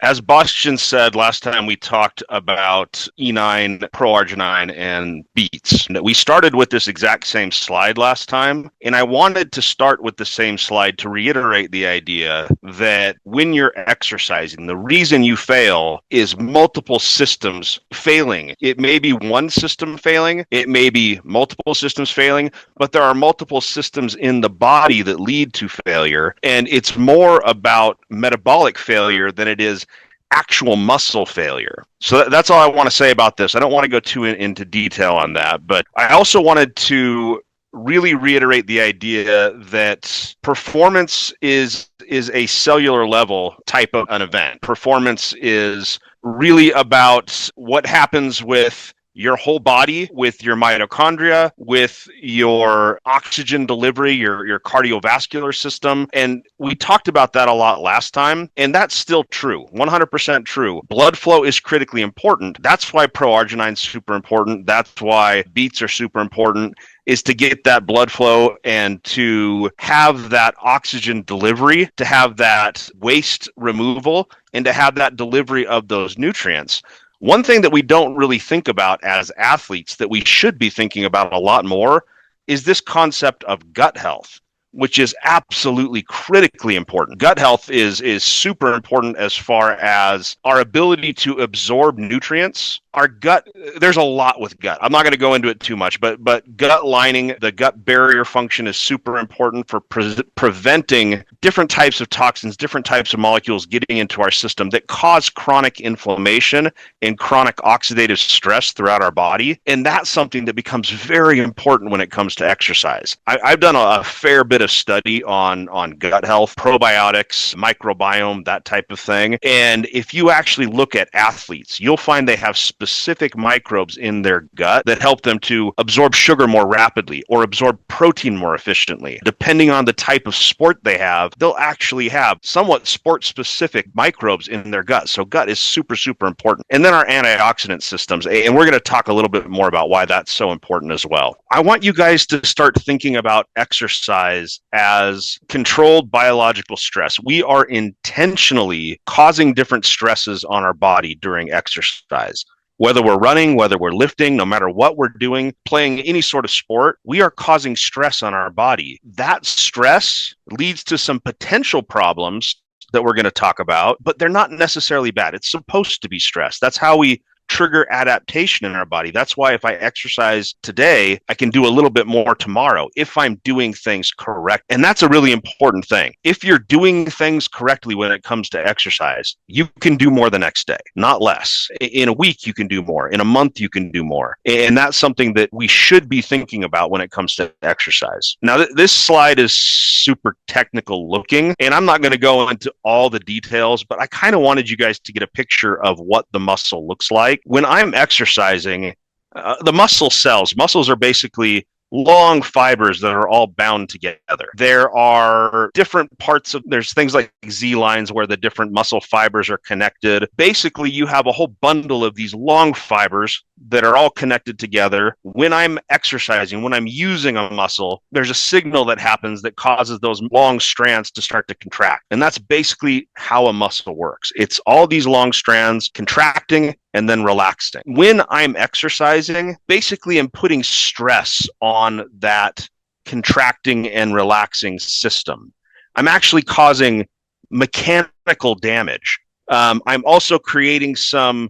As Bastian said last time we talked about E9, ProArginine, and beets. We started with this exact same slide last time, and I wanted to start with the same slide to reiterate the idea that when you're exercising, the reason you fail is multiple systems failing. It may be one system failing, it may be multiple systems failing, but there are multiple systems in the body that lead to failure, and it's more about metabolic failure than it is actual muscle failure. So that's all I want to say about this. I don't want to go too into detail on that, but I also wanted to really reiterate the idea that performance is a cellular level type of an event. Performance is really about what happens with your whole body, with your mitochondria, with your oxygen delivery, your cardiovascular system. And we talked about that a lot last time, and that's still true, 100% true. Blood flow is critically important. That's why ProArginine is super important. That's why beets are super important, is to get that blood flow and to have that oxygen delivery, to have that waste removal, and to have that delivery of those nutrients. One thing that we don't really think about as athletes that we should be thinking about a lot more is this concept of gut health, which is absolutely critically important. Gut health is super important as far as our ability to absorb nutrients. Our gut, there's a lot with gut. I'm not going to go into it too much, but gut lining, the gut barrier function is super important for preventing different types of toxins, different types of molecules getting into our system that cause chronic inflammation and chronic oxidative stress throughout our body. And that's something that becomes very important when it comes to exercise. I've done a fair bit of study on gut health, probiotics, microbiome, that type of thing. And if you actually look at athletes, you'll find they have specific microbes in their gut that help them to absorb sugar more rapidly or absorb protein more efficiently. Depending on the type of sport they have, they'll actually have somewhat sport-specific microbes in their gut. So gut is super, super important. And then our antioxidant systems, and we're going to talk a little bit more about why that's so important as well. I want you guys to start thinking about exercise as controlled biological stress. We are intentionally causing different stresses on our body during exercise. Whether we're running, whether we're lifting, no matter what we're doing, playing any sort of sport, we are causing stress on our body. That stress leads to some potential problems that we're going to talk about, but they're not necessarily bad. It's supposed to be stress. That's how we trigger adaptation in our body. That's why if I exercise today, I can do a little bit more tomorrow if I'm doing things correct. And that's a really important thing. If you're doing things correctly when it comes to exercise, you can do more the next day, not less. In a week, you can do more. In a month, you can do more. And that's something that we should be thinking about when it comes to exercise. Now, this slide is super technical looking, and I'm not going to go into all the details, but I kind of wanted you guys to get a picture of what the muscle looks like. When I'm exercising, the muscles are basically long fibers that are all bound together. There are different parts of, there's things like Z lines where the different muscle fibers are connected. Basically, you have a whole bundle of these long fibers that are all connected together. When I'm exercising, when I'm using a muscle, there's a signal that happens that causes those long strands to start to contract. And that's basically how a muscle works. It's all these long strands contracting and then relaxing. When I'm exercising, basically I'm putting stress on that contracting and relaxing system. I'm actually causing mechanical damage. I'm also creating some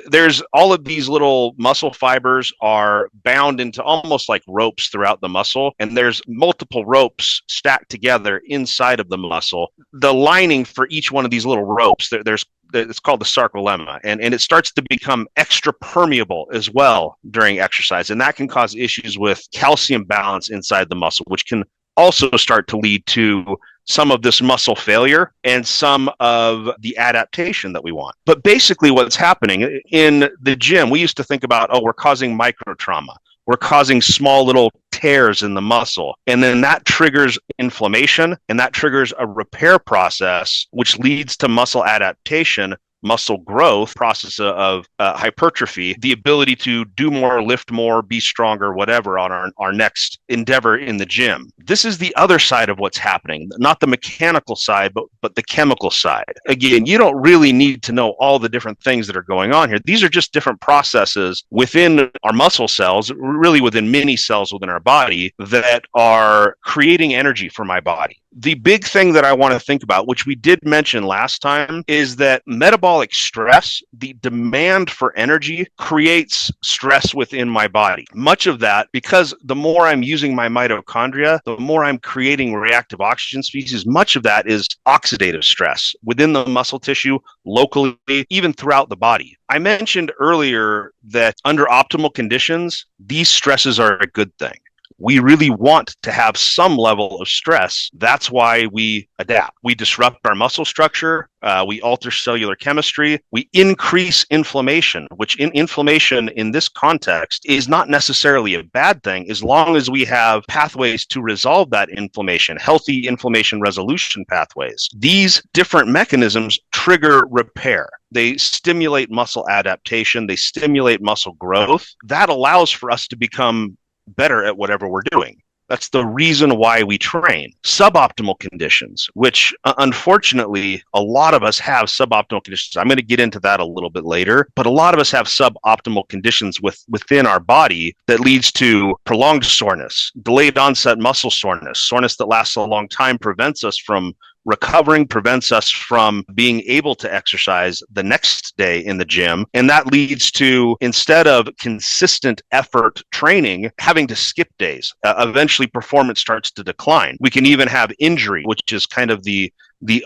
there's all of these little muscle fibers are bound into almost like ropes throughout the muscle, and there's multiple ropes stacked together inside of the muscle. The lining for each one of these little ropes, it's called the sarcolemma, and it starts to become extra permeable as well during exercise, and that can cause issues with calcium balance inside the muscle, which can also start to lead to some of this muscle failure and some of the adaptation that we want. But basically what's happening in the gym, we used to think about, we're causing micro trauma. We're causing small little tears in the muscle. And then that triggers inflammation, and that triggers a repair process, which leads to muscle adaptation, muscle growth, process of hypertrophy, the ability to do more, lift more, be stronger, whatever on our next endeavor in the gym. This is the other side of what's happening, not the mechanical side, but the chemical side. Again, you don't really need to know all the different things that are going on here. These are just different processes within our muscle cells, really within many cells within our body, that are creating energy for my body. The big thing that I want to think about, which we did mention last time, is that metabolic stress, the demand for energy, creates stress within my body. Much of that, because the more I'm using my mitochondria, the more I'm creating reactive oxygen species, much of that is oxidative stress within the muscle tissue, locally, even throughout the body. I mentioned earlier that under optimal conditions, these stresses are a good thing. We really want to have some level of stress. That's why we adapt. We disrupt our muscle structure. We alter cellular chemistry. We increase inflammation, which inflammation in this context is not necessarily a bad thing as long as we have pathways to resolve that inflammation, healthy inflammation resolution pathways. These different mechanisms trigger repair. They stimulate muscle adaptation. They stimulate muscle growth. That allows for us to become better at whatever we're doing. That's the reason why we train. Suboptimal conditions, which unfortunately, a lot of us have suboptimal conditions. I'm going to get into that a little bit later, but a lot of us have suboptimal conditions within our body that leads to prolonged soreness, delayed onset muscle soreness, soreness that lasts a long time, prevents us from recovering, prevents us from being able to exercise the next day in the gym. And that leads to, instead of consistent effort training, having to skip days. Eventually performance starts to decline. We can even have injury, which is kind of the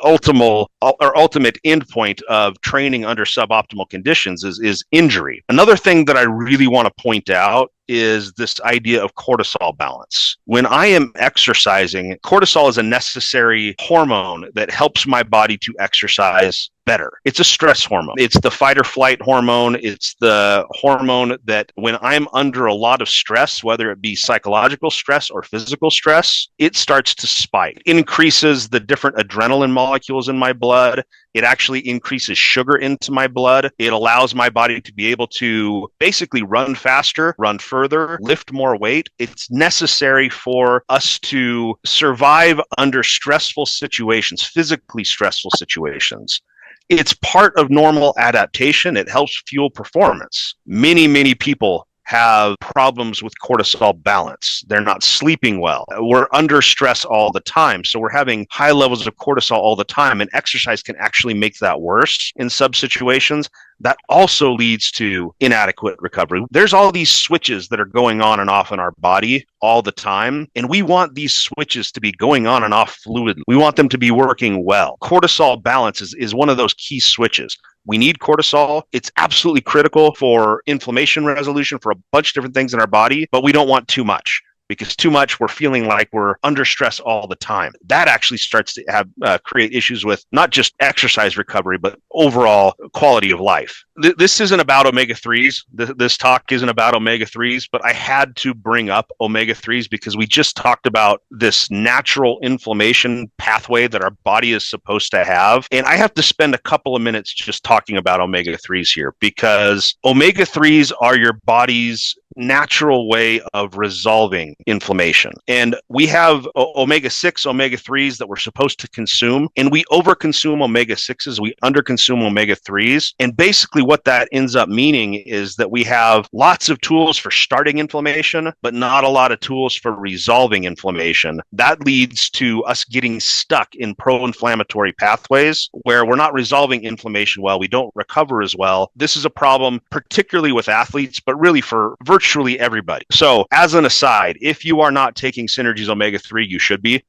ultimate endpoint of training under suboptimal conditions is injury. Another thing that I really want to point out is this idea of cortisol balance. When I am exercising, cortisol is a necessary hormone that helps my body to exercise better. It's a stress hormone. It's the fight or flight hormone. It's the hormone that when I'm under a lot of stress, whether it be psychological stress or physical stress, it starts to spike. It increases the different adrenaline molecules in my blood. It actually increases sugar into my blood. It allows my body to be able to basically run faster, run further, lift more weight. It's necessary for us to survive under stressful situations, physically stressful situations. It's part of normal adaptation. It helps fuel performance. Many people have problems with cortisol balance. They're not sleeping well. We're under stress all the time. So we're having high levels of cortisol all the time, and exercise can actually make that worse in some situations. That also leads to inadequate recovery. There's all these switches that are going on and off in our body all the time, and we want these switches to be going on and off fluidly. We want them to be working well. Cortisol balance is one of those key switches. We need cortisol. It's absolutely critical for inflammation resolution, for a bunch of different things in our body, but we don't want too much. Because too much, we're feeling like we're under stress all the time. That actually starts to have create issues with not just exercise recovery, but overall quality of life. This isn't about omega-3s. This talk isn't about omega-3s, but I had to bring up omega-3s because we just talked about this natural inflammation pathway that our body is supposed to have. And I have to spend a couple of minutes just talking about omega-3s here because omega-3s are your body's natural way of resolving inflammation. And we have omega-6, omega-3s that we're supposed to consume, and we overconsume omega-6s, we underconsume omega-3s. And basically what that ends up meaning is that we have lots of tools for starting inflammation, but not a lot of tools for resolving inflammation. That leads to us getting stuck in pro-inflammatory pathways where we're not resolving inflammation well, we don't recover as well. This is a problem particularly with athletes, but really for virtually everybody. So as an aside, if you are not taking Synergy's omega-3, you should be.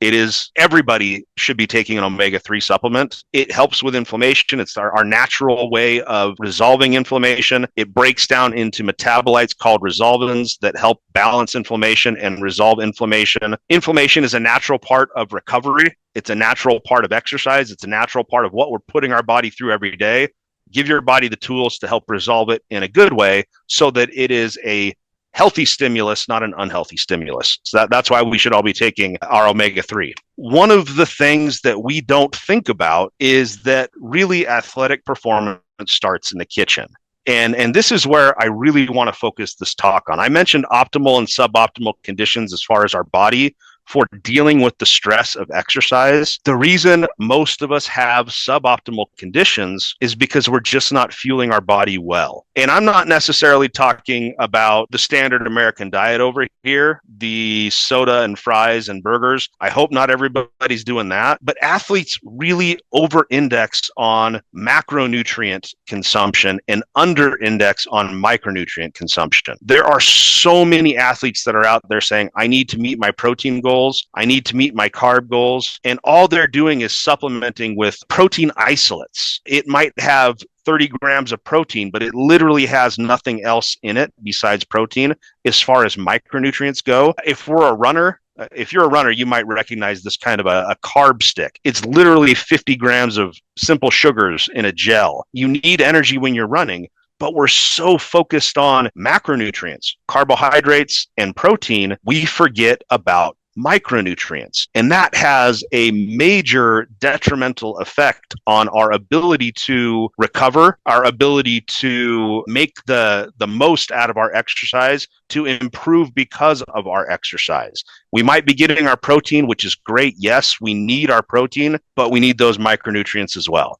Everybody should be taking an omega-3 supplement. It helps with inflammation. It's our natural way of resolving inflammation. It breaks down into metabolites called resolvins that help balance inflammation and resolve inflammation. Inflammation is a natural part of recovery. It's a natural part of exercise. It's a natural part of what we're putting our body through every day. Give your body the tools to help resolve it in a good way so that it is a healthy stimulus, not an unhealthy stimulus. So that's why we should all be taking our omega-3. One of the things that we don't think about is that really athletic performance starts in the kitchen. And this is where I really want to focus this talk on. I mentioned optimal and suboptimal conditions as far as our body for dealing with the stress of exercise. The reason most of us have suboptimal conditions is because we're just not fueling our body well. And I'm not necessarily talking about the standard American diet over here, the soda and fries and burgers. I hope not everybody's doing that. But athletes really over-index on macronutrient consumption and under-index on micronutrient consumption. There are so many athletes that are out there saying, I need to meet my protein goals. I need to meet my carb goals. And all they're doing is supplementing with protein isolates. It might have 30 grams of protein, but it literally has nothing else in it besides protein as far as micronutrients go. If you're a runner, you might recognize this kind of a carb stick. It's literally 50 grams of simple sugars in a gel. You need energy when you're running, but we're so focused on macronutrients, carbohydrates, and protein, we forget about micronutrients. And that has a major detrimental effect on our ability to recover, our ability to make the most out of our exercise, to improve because of our exercise. We might be getting our protein, which is great. Yes, we need our protein, but we need those micronutrients as well.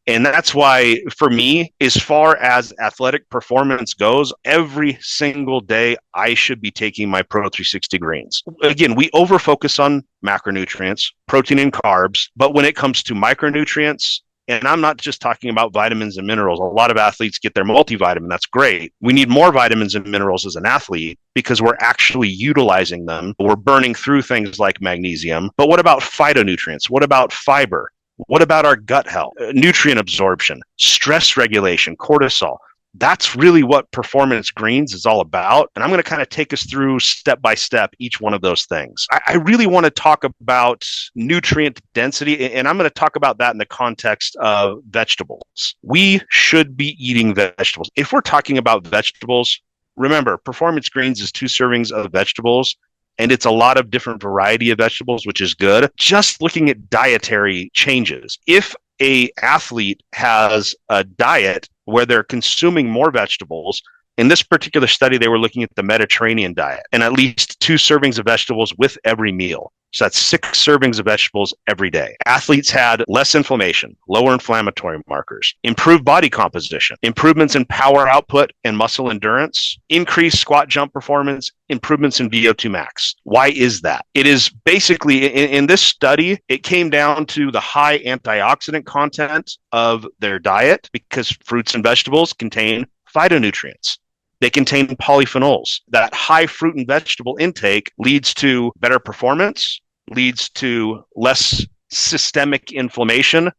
And that's why, for me, as far as athletic performance goes, every single day I should be taking my Pro 360 greens. Again, we overfocus on macronutrients, protein and carbs, but when it comes to micronutrients, and I'm not just talking about vitamins and minerals. A lot of athletes get their multivitamin. That's great. We need more vitamins and minerals as an athlete because we're actually utilizing them. We're burning through things like magnesium. But what about phytonutrients? What about fiber? What about our gut health, nutrient absorption, stress regulation, cortisol? That's really what Performance Greens is all about. And I'm going to kind of take us through step by step each one of those things. I really want to talk about nutrient density, and I'm going to talk about that in the context of vegetables. We should be eating vegetables. If we're talking about vegetables, remember, Performance Greens is 2 servings of vegetables. And it's a lot of different variety of vegetables, which is good. Just looking at dietary changes. If an athlete has a diet where they're consuming more vegetables, in this particular study, they were looking at the Mediterranean diet and at least 2 servings of vegetables with every meal. So that's 6 servings of vegetables every day. Athletes had less inflammation, lower inflammatory markers, improved body composition, improvements in power output and muscle endurance, increased squat jump performance, improvements in VO2 max. Why is that? It is basically, in this study, it came down to the high antioxidant content of their diet because fruits and vegetables contain phytonutrients. They contain polyphenols. That high fruit and vegetable intake leads to better performance, leads to less systemic inflammation,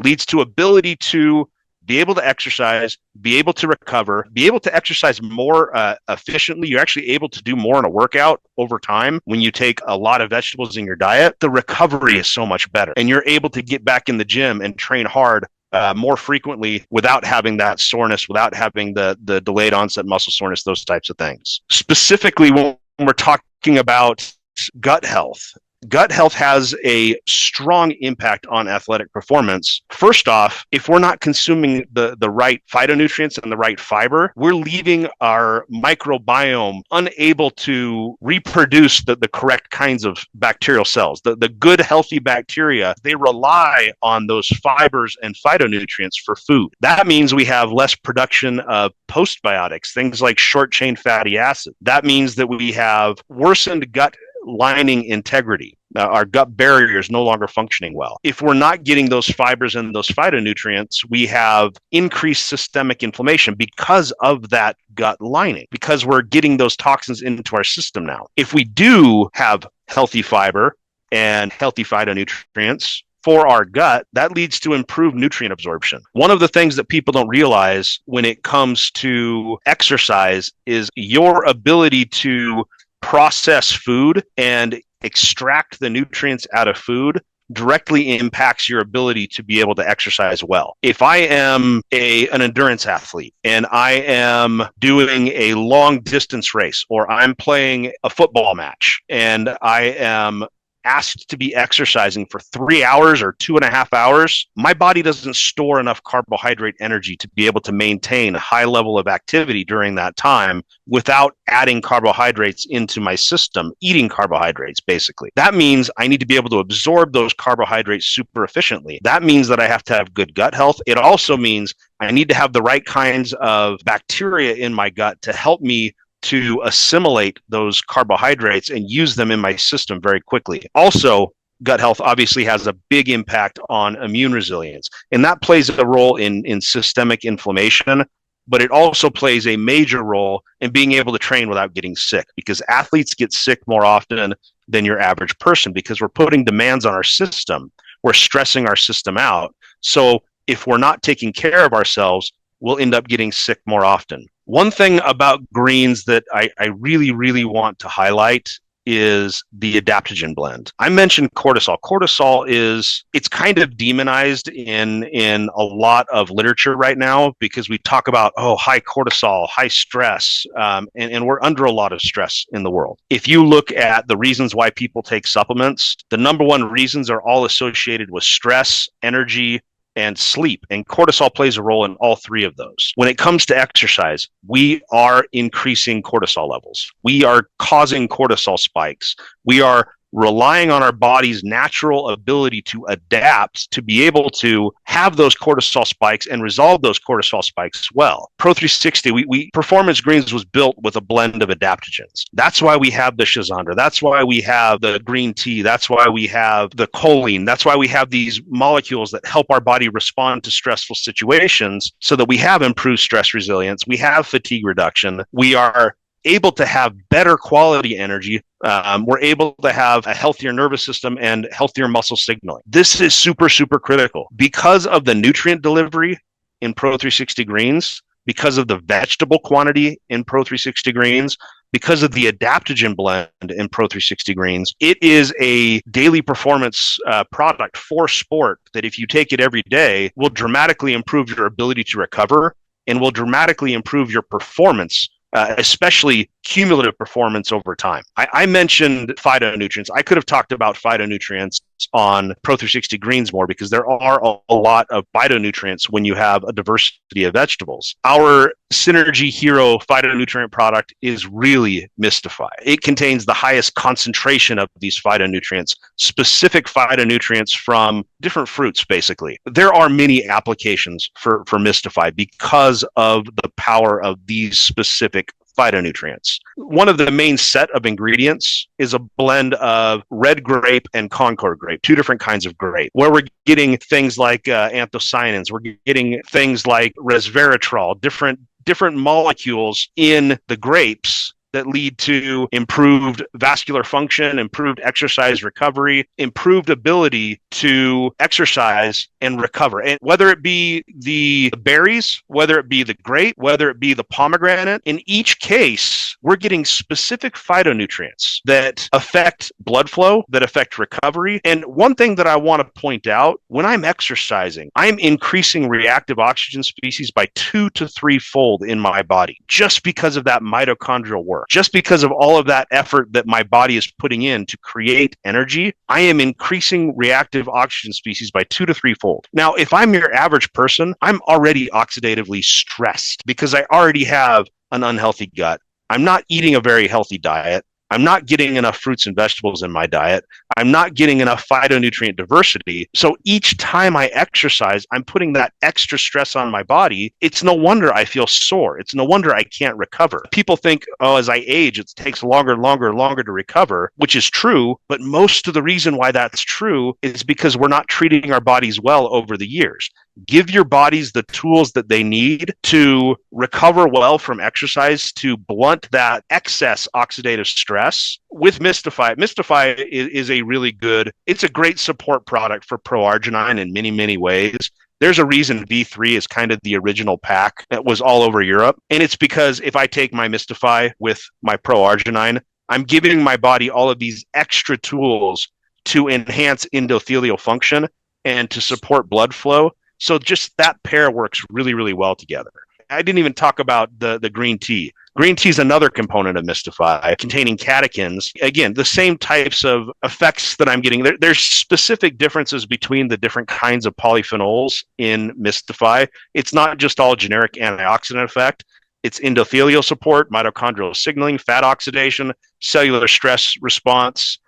leads to ability to be able to exercise, be able to recover, be able to exercise more efficiently. You're actually able to do more in a workout over time when you take a lot of vegetables in your diet. The recovery is so much better, and you're able to get back in the gym and train hard more frequently without having that soreness, without having the delayed onset muscle soreness, those types of things. Specifically, when we're talking about gut health, gut health has a strong impact on athletic performance. First off, if we're not consuming the right phytonutrients and the right fiber, we're leaving our microbiome unable to reproduce the correct kinds of bacterial cells. The good, healthy bacteria, they rely on those fibers and phytonutrients for food. That means we have less production of postbiotics, things like short-chain fatty acid. That means that we have worsened gut lining integrity. Our gut barrier is no longer functioning well. If we're not getting those fibers and those phytonutrients, we have increased systemic inflammation because of that gut lining, because we're getting those toxins into our system now. If we do have healthy fiber and healthy phytonutrients for our gut, that leads to improved nutrient absorption. One of the things that people don't realize when it comes to exercise is your ability to process food and extract the nutrients out of food directly impacts your ability to be able to exercise well. If I am an endurance athlete and I am doing a long distance race, or I'm playing a football match and I am asked to be exercising for 3 hours or 2.5 hours, my body doesn't store enough carbohydrate energy to be able to maintain a high level of activity during that time without adding carbohydrates into my system, eating carbohydrates, basically. That means I need to be able to absorb those carbohydrates super efficiently. That means that I have to have good gut health. It also means I need to have the right kinds of bacteria in my gut to help me to assimilate those carbohydrates and use them in my system very quickly. Also, gut health obviously has a big impact on immune resilience, and that plays a role in systemic inflammation, but it also plays a major role in being able to train without getting sick, because athletes get sick more often than your average person because we're putting demands on our system. We're stressing our system out. So if we're not taking care of ourselves, we'll end up getting sick more often. One thing about greens that I really, really want to highlight is the adaptogen blend. I mentioned cortisol. Cortisol it's kind of demonized in a lot of literature right now because we talk about, high cortisol, high stress, and we're under a lot of stress in the world. If you look at the reasons why people take supplements, the number one reasons are all associated with stress, energy, and sleep. And cortisol plays a role in all three of those. When it comes to exercise, we are increasing cortisol levels. We are causing cortisol spikes. We are relying on our body's natural ability to adapt to be able to have those cortisol spikes and resolve those cortisol spikes well. Pro360, Performance Greens was built with a blend of adaptogens. That's why we have the Schizandra. That's why we have the green tea. That's why we have the choline. That's why we have these molecules that help our body respond to stressful situations so that we have improved stress resilience. We have fatigue reduction. We are able to have better quality energy. We're able to have a healthier nervous system and healthier muscle signaling. This is super, super critical because of the nutrient delivery in Pro360 Greens, because of the vegetable quantity in Pro360 Greens, because of the adaptogen blend in Pro360 Greens. It is a daily performance product for sport that if you take it every day will dramatically improve your ability to recover and will dramatically improve your performance, especially cumulative performance over time. I mentioned phytonutrients. I could have talked about phytonutrients on Pro360 Greens more because there are a lot of phytonutrients when you have a diversity of vegetables. Our Synergy Hero phytonutrient product is really Mystify. It contains the highest concentration of these phytonutrients, specific phytonutrients from different fruits, basically. There are many applications for Mystify because of the power of these specific phytonutrients. One of the main set of ingredients is a blend of red grape and Concord grape, two different kinds of grape, where we're getting things like anthocyanins, we're getting things like resveratrol, different molecules in the grapes that lead to improved vascular function, improved exercise recovery, improved ability to exercise and recover. And whether it be the berries, whether it be the grape, whether it be the pomegranate, in each case, we're getting specific phytonutrients that affect blood flow, that affect recovery. And one thing that I want to point out, when I'm exercising, I'm increasing reactive oxygen species by 2 to 3-fold in my body just because of that mitochondrial work. Just because of all of that effort that my body is putting in to create energy, I am increasing reactive oxygen species by 2 to 3-fold. Now, if I'm your average person, I'm already oxidatively stressed because I already have an unhealthy gut. I'm not eating a very healthy diet. I'm not getting enough fruits and vegetables in my diet. I'm not getting enough phytonutrient diversity. So each time I exercise, I'm putting that extra stress on my body. It's no wonder I feel sore. It's no wonder I can't recover. People think, as I age, it takes longer to recover, which is true. But most of the reason why that's true is because we're not treating our bodies well over the years. Give your bodies the tools that they need to recover well from exercise, to blunt that excess oxidative stress with Mystify. Mystify is a really good, it's a great support product for Pro-arginine in many, many ways. There's a reason V3 is kind of the original pack that was all over Europe. And it's because if I take my Mystify with my Pro-arginine, I'm giving my body all of these extra tools to enhance endothelial function and to support blood flow. So just that pair works really, really well together. I didn't even talk about the green tea. Green tea is another component of Mystify, containing catechins. Again, the same types of effects that I'm getting. There's specific differences between the different kinds of polyphenols in Mystify. It's not just all generic antioxidant effect. It's endothelial support, mitochondrial signaling, fat oxidation, cellular stress response,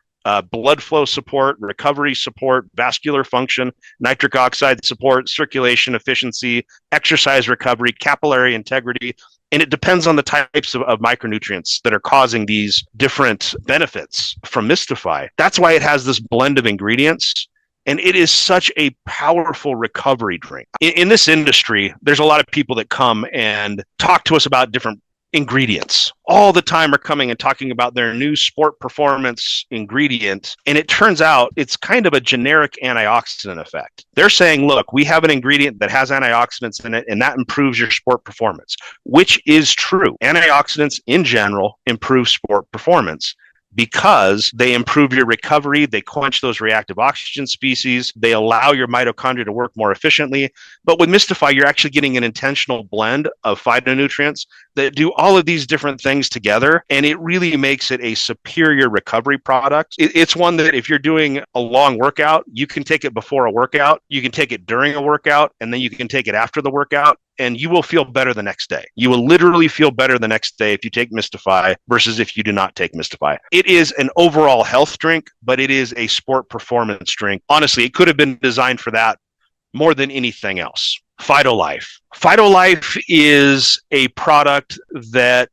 blood flow support, recovery support, vascular function, nitric oxide support, circulation efficiency, exercise recovery, capillary integrity. And it depends on the types of micronutrients that are causing these different benefits from Mystify. That's why it has this blend of ingredients. And it is such a powerful recovery drink. In this industry, there's a lot of people that come and talk to us about different ingredients all the time, are coming and talking about their new sport performance ingredient. And it turns out it's kind of a generic antioxidant effect. They're saying, look, we have an ingredient that has antioxidants in it, and that improves your sport performance, which is true. Antioxidants in general improve sport performance, because they improve your recovery, they quench those reactive oxygen species, they allow your mitochondria to work more efficiently. But with Mystify, you're actually getting an intentional blend of phytonutrients that do all of these different things together, and it really makes it a superior recovery product. It's one that if you're doing a long workout, you can take it before a workout, you can take it during a workout, and then you can take it after the workout, and you will feel better the next day. You will literally feel better the next day if you take Mystify versus if you do not take Mystify. It is an overall health drink, but it is a sport performance drink. Honestly, it could have been designed for that more than anything else. Phytolife. Phytolife is a product that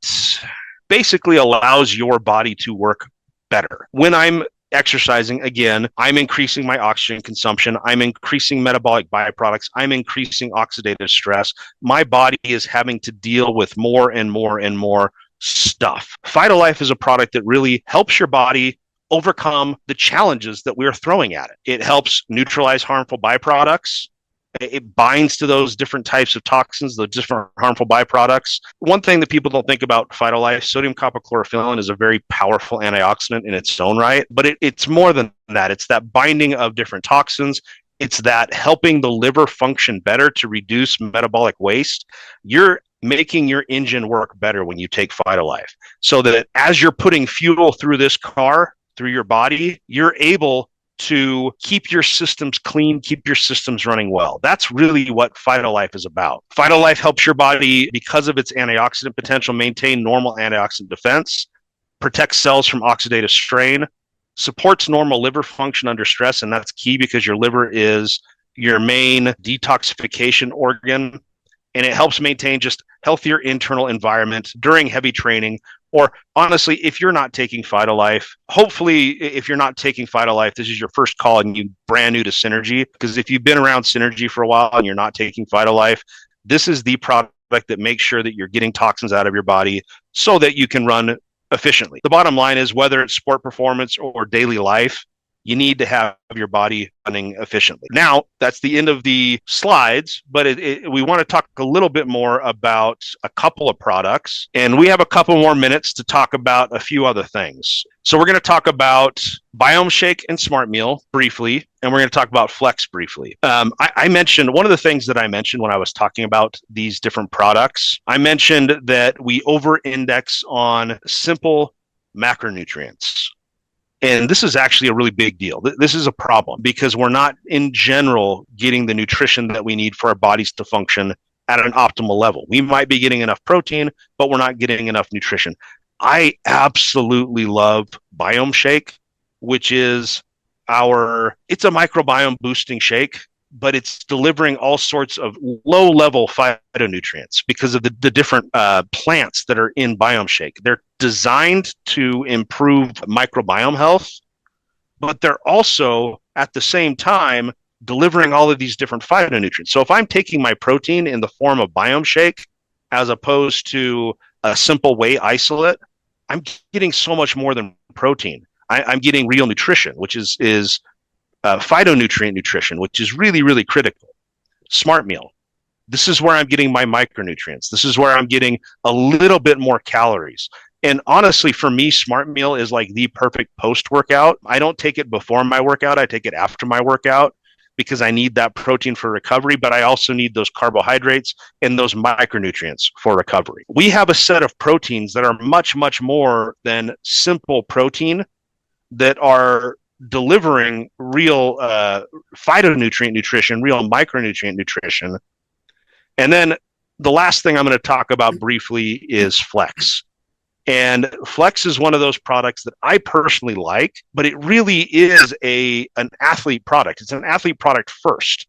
basically allows your body to work better. When I'm exercising, again, I'm increasing my oxygen consumption. I'm increasing metabolic byproducts. I'm increasing oxidative stress. My body is having to deal with more and more and more stuff. Phytolife is a product that really helps your body overcome the challenges that we're throwing at it. It helps neutralize harmful byproducts. It binds to those different types of toxins, the different harmful byproducts. One thing that people don't think about Phytolife, sodium copper-chlorophyllin is a very powerful antioxidant in its own right, but it's more than that. It's that binding of different toxins. It's that helping the liver function better to reduce metabolic waste. You're making your engine work better when you take Phytolife, so that as you're putting fuel through this car, through your body, you're able to keep your systems clean, keep your systems running well. That's really what Phytolife is about. Phytolife helps your body, because of its antioxidant potential, maintain normal antioxidant defense, protects cells from oxidative strain, supports normal liver function under stress, and that's key because your liver is your main detoxification organ, and it helps maintain just healthier internal environment during heavy training. Or honestly, if you're not taking Phytolife, hopefully if you're not taking Phytolife, this is your first call and you're brand new to Synergy. Because if you've been around Synergy for a while and you're not taking Phytolife, this is the product that makes sure that you're getting toxins out of your body so that you can run efficiently. The bottom line is, whether it's sport performance or daily life, you need to have your body running efficiently. Now, that's the end of the slides, but we want to talk a little bit more about a couple of products, and we have a couple more minutes to talk about a few other things. So we're going to talk about Biome Shake and Smart Meal briefly, and we're going to talk about Flex briefly. I mentioned, one of the things that I mentioned when I was talking about these different products, I mentioned that we over-index on simple macronutrients. And this is actually a really big deal. This is a problem because we're not, in general, getting the nutrition that we need for our bodies to function at an optimal level. We might be getting enough protein, but we're not getting enough nutrition. I absolutely love Biome Shake, which is it's a microbiome boosting shake, but it's delivering all sorts of low-level phytonutrients because of the different plants that are in Biome Shake. They're designed to improve microbiome health, but they're also, at the same time, delivering all of these different phytonutrients. So if I'm taking my protein in the form of Biome Shake, as opposed to a simple whey isolate, I'm getting so much more than protein. I'm getting real nutrition, which is phytonutrient nutrition, which is really, really critical. Smart Meal. This is where I'm getting my micronutrients. This is where I'm getting a little bit more calories. And honestly, for me, Smart Meal is like the perfect post-workout. I don't take it before my workout. I take it after my workout because I need that protein for recovery, but I also need those carbohydrates and those micronutrients for recovery. We have a set of proteins that are much, much more than simple protein that are delivering real phytonutrient nutrition, real micronutrient nutrition. And then the last thing I'm going to talk about briefly is Flex. And Flex is one of those products that I personally like, but it really is an athlete product. It's an athlete product first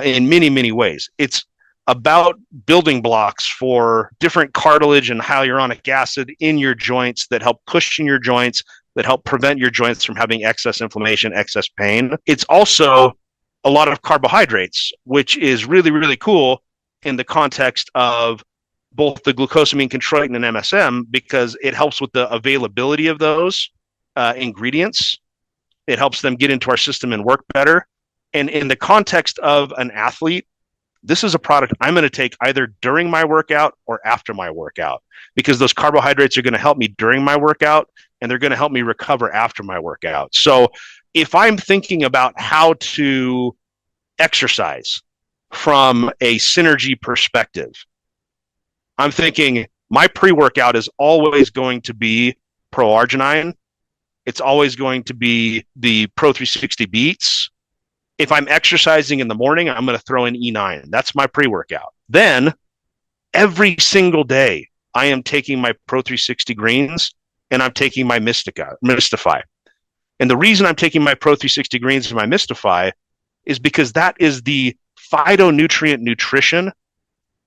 in many, many ways. It's about building blocks for different cartilage and hyaluronic acid in your joints that help cushion your joints, that help prevent your joints from having excess inflammation, excess pain. It's also a lot of carbohydrates, which is really, really cool in the context of both the glucosamine, chondroitin, and MSM, because it helps with the availability of those ingredients. It helps them get into our system and work better. And in the context of an athlete, this is a product I'm going to take either during my workout or after my workout, because those carbohydrates are going to help me during my workout and they're going to help me recover after my workout. So if I'm thinking about how to exercise from a synergy perspective, I'm thinking my pre-workout is always going to be Pro-arginine. It's always going to be the Pro 360 Beats. If I'm exercising in the morning, I'm going to throw in E9. That's my pre-workout. Then every single day, I am taking my Pro 360 Greens and I'm taking my Mystify. And the reason I'm taking my Pro 360 Greens and my Mystify is because that is the phytonutrient nutrition.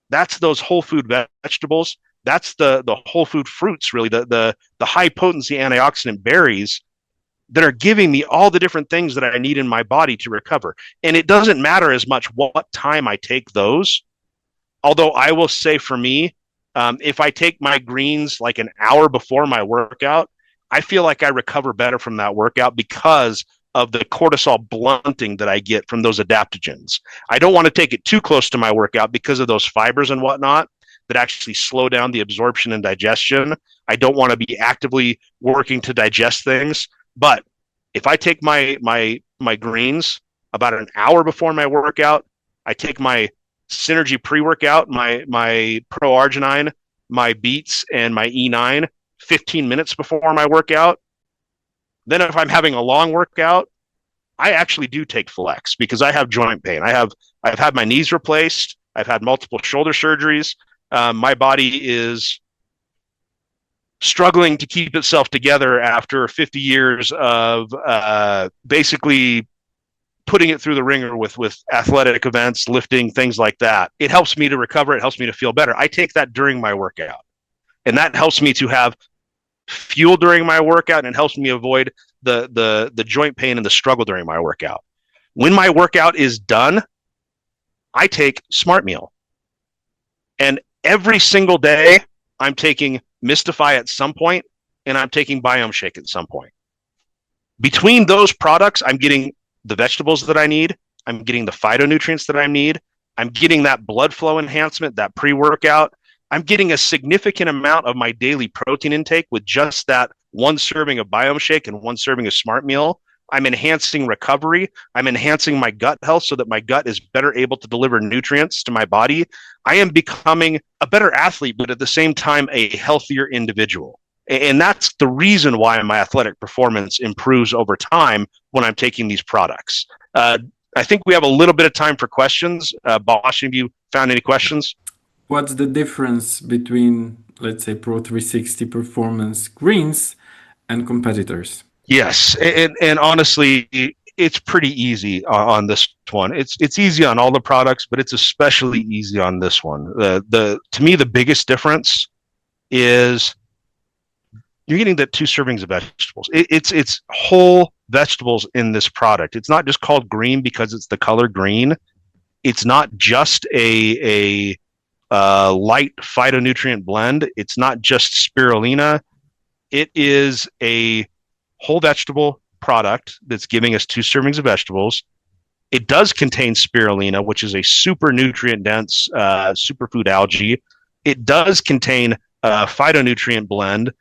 That's those whole food vegetables. That's the whole food fruits, really, the high potency antioxidant berries that are giving me all the different things that I need in my body to recover. And it doesn't matter as much what time I take those. Although I will say for me, if I take my greens like an hour before my workout, I feel like I recover better from that workout because of the cortisol blunting that I get from those adaptogens. I don't want to take it too close to my workout because of those fibers and whatnot that actually slow down the absorption and digestion. I don't want to be actively working to digest things. But if I take my greens about an hour before my workout, I take my Synergy pre-workout, my Pro-arginine, my Beats, and my E9 15 minutes before my workout. Then if I'm having a long workout, I actually do take Flex because I have joint pain. I've had my knees replaced. I've had multiple shoulder surgeries. My body is struggling to keep itself together after 50 years of basically putting it through the ringer with athletic events, lifting, things like that. It helps me to recover. It helps me to feel better. I take that during my workout. And that helps me to have fuel during my workout and helps me avoid the joint pain and the struggle during my workout. When my workout is done, I take Smart Meal. And every single day, I'm taking Mystify at some point, and I'm taking Biome Shake at some point. Between those products, I'm getting the vegetables that I need. I'm getting the phytonutrients that I need. I'm getting that blood flow enhancement, that pre-workout. I'm getting a significant amount of my daily protein intake with just that one serving of Biome Shake and one serving of Smart Meal. I'm enhancing recovery. I'm enhancing my gut health so that my gut is better able to deliver nutrients to my body. I am becoming a better athlete, but at the same time, a healthier individual. And that's the reason why my athletic performance improves over time when I'm taking these products. I think we have a little bit of time for questions. Bosch, have you found any questions? What's the difference between, let's say, Pro 360 Performance Greens and competitors? Yes, and honestly, it's pretty easy on this one. It's easy on all the products, but it's especially easy on this one. To me, the biggest difference is you're getting the 2 servings of vegetables. It's whole vegetables in this product. It's not just called green because it's the color green. It's not just a light phytonutrient blend. It's not just spirulina. It is a whole vegetable product that's giving us 2 servings of vegetables. It does contain spirulina, which is a super nutrient dense superfood algae. It does contain a phytonutrient blend,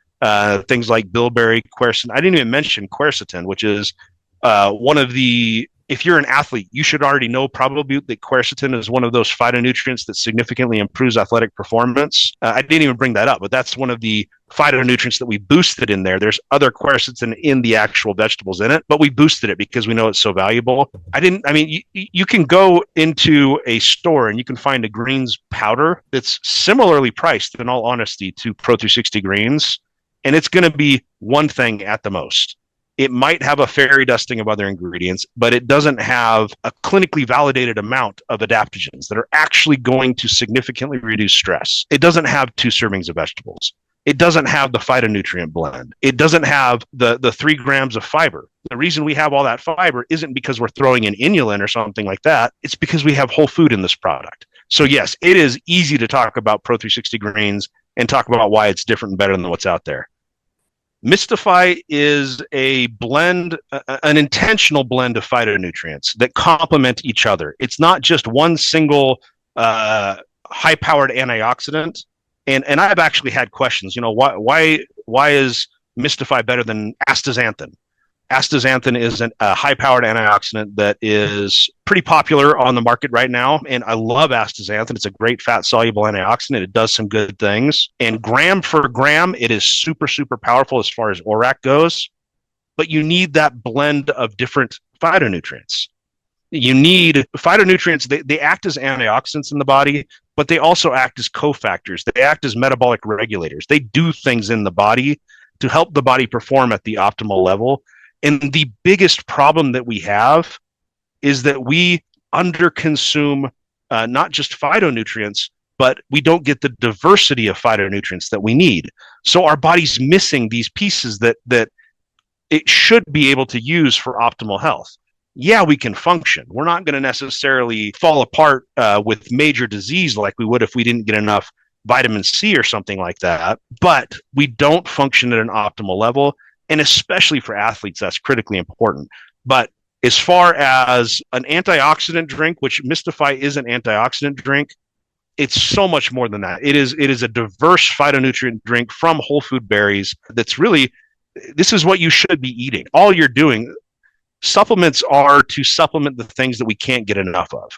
things like bilberry, quercetin. I didn't even mention quercetin, which is one of the if you're an athlete, you should already know probably that quercetin is one of those phytonutrients that significantly improves athletic performance. I didn't even bring that up, but that's one of the phytonutrients that we boosted in there. There's other quercetin in the actual vegetables in it, but we boosted it because we know it's so valuable. You can go into a store and you can find a greens powder that's similarly priced, in all honesty, to Pro 360 Greens, and it's going to be one thing at the most. It might have a fairy dusting of other ingredients, but it doesn't have a clinically validated amount of adaptogens that are actually going to significantly reduce stress. It doesn't have 2 servings of vegetables. It doesn't have the phytonutrient blend. It doesn't have the 3 grams of fiber. The reason we have all that fiber isn't because we're throwing in inulin or something like that. It's because we have whole food in this product. So yes, it is easy to talk about Pro 360 Greens and talk about why it's different and better than what's out there. Mistify is a blend, an intentional blend of phytonutrients that complement each other. It's not just one single high-powered antioxidant. And I've actually had questions. Why is Mistify better than astaxanthin? Astaxanthin is a high-powered antioxidant that is pretty popular on the market right now, and I love astaxanthin. It's a great fat-soluble antioxidant. It does some good things, and gram for gram, it is super, super powerful as far as ORAC goes, but you need that blend of different phytonutrients. You need phytonutrients. They act as antioxidants in the body, but they also act as cofactors. They act as metabolic regulators. They do things in the body to help the body perform at the optimal level. And the biggest problem that we have is that we underconsume not just phytonutrients, but we don't get the diversity of phytonutrients that we need. So our body's missing these pieces that it should be able to use for optimal health. Yeah, we can function. We're not going to necessarily fall apart with major disease like we would if we didn't get enough vitamin C or something like that, but we don't function at an optimal level. And especially for athletes, that's critically important. But as far as an antioxidant drink, which Mistify is an antioxidant drink, it's so much more than that. It is a diverse phytonutrient drink from whole food berries. That's really, this is what you should be eating. All you're doing, supplements are to supplement the things that we can't get enough of.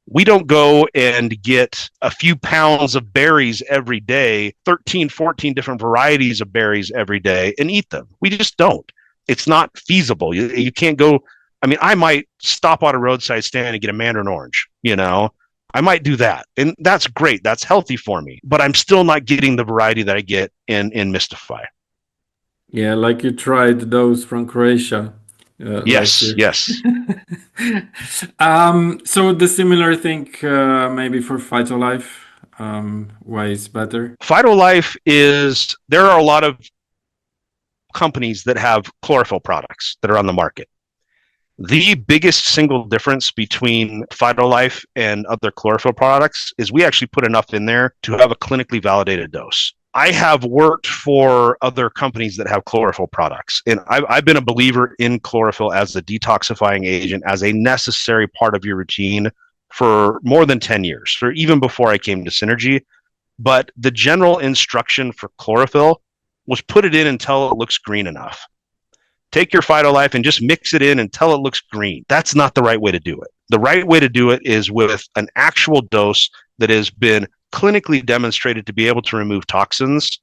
We don't go and get a few pounds of berries every day, 13, 14 different varieties of berries every day, and eat them. We just don't. It's not feasible. You can't go. I might stop on a roadside stand and get a mandarin orange, I might do that. And that's great. That's healthy for me. But I'm still not getting the variety that I get in Mistify. Yeah, like you tried those from Croatia. Yes. So the similar thing maybe for Phytolife, why it's better? Phytolife there are a lot of companies that have chlorophyll products that are on the market. The biggest single difference between Phytolife and other chlorophyll products is we actually put enough in there to have a clinically validated dose. I have worked for other companies that have chlorophyll products, and I've been a believer in chlorophyll as a detoxifying agent, as a necessary part of your routine for more than 10 years, or even before I came to Synergy. But the general instruction for chlorophyll was put it in until it looks green enough. Take your Phytolife and just mix it in until it looks green. That's not the right way to do it. The right way to do it is with an actual dose that has been clinically demonstrated to be able to remove toxins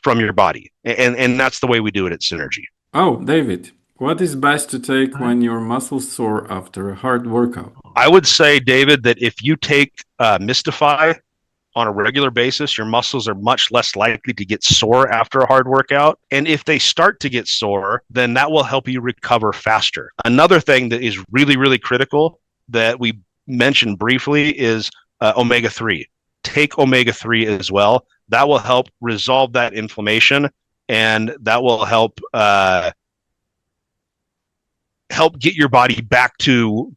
from your body. And that's the way we do it at Synergy. Oh, David, what is best to take when your muscles sore after a hard workout? I would say, David, that if you take Mistify on a regular basis, your muscles are much less likely to get sore after a hard workout. And if they start to get sore, then that will help you recover faster. Another thing that is really, really critical that we mentioned briefly is omega-3. Take omega-3 as well. That will help resolve that inflammation, and that will help get your body back to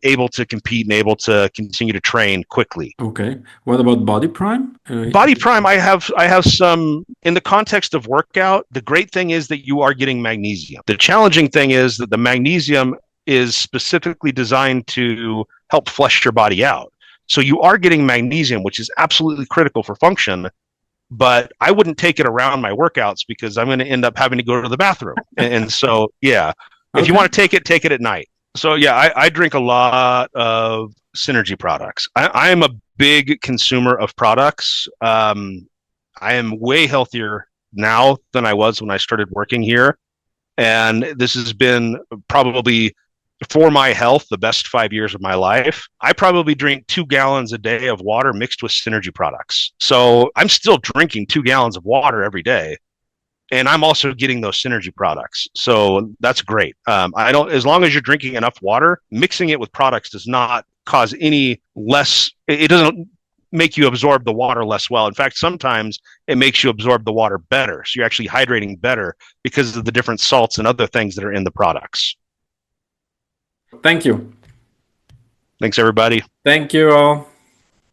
able to compete and able to continue to train quickly. Okay. What about Body Prime? Body Prime, I have some in the context of workout. The great thing is that you are getting magnesium. The challenging thing is that the magnesium is specifically designed to help flush your body out. So you are getting magnesium, which is absolutely critical for function, but I wouldn't take it around my workouts because I'm going to end up having to go to the bathroom. And so, yeah, if you want to take it at night. So yeah, I drink a lot of Synergy products. I am a big consumer of products. I am way healthier now than I was when I started working here. And this has been probably for my health the best 5 years of my life. I probably drink 2 gallons a day of water mixed with Synergy products. So I'm still drinking 2 gallons of water every day. And I'm also getting those Synergy products. So that's great. I don't, as long as you're drinking enough water, mixing it with products does not cause any less, it doesn't make you absorb the water less well. In fact, sometimes it makes you absorb the water better. So you're actually hydrating better because of the different salts and other things that are in the products. Thank you. Thanks, everybody. Thank you all.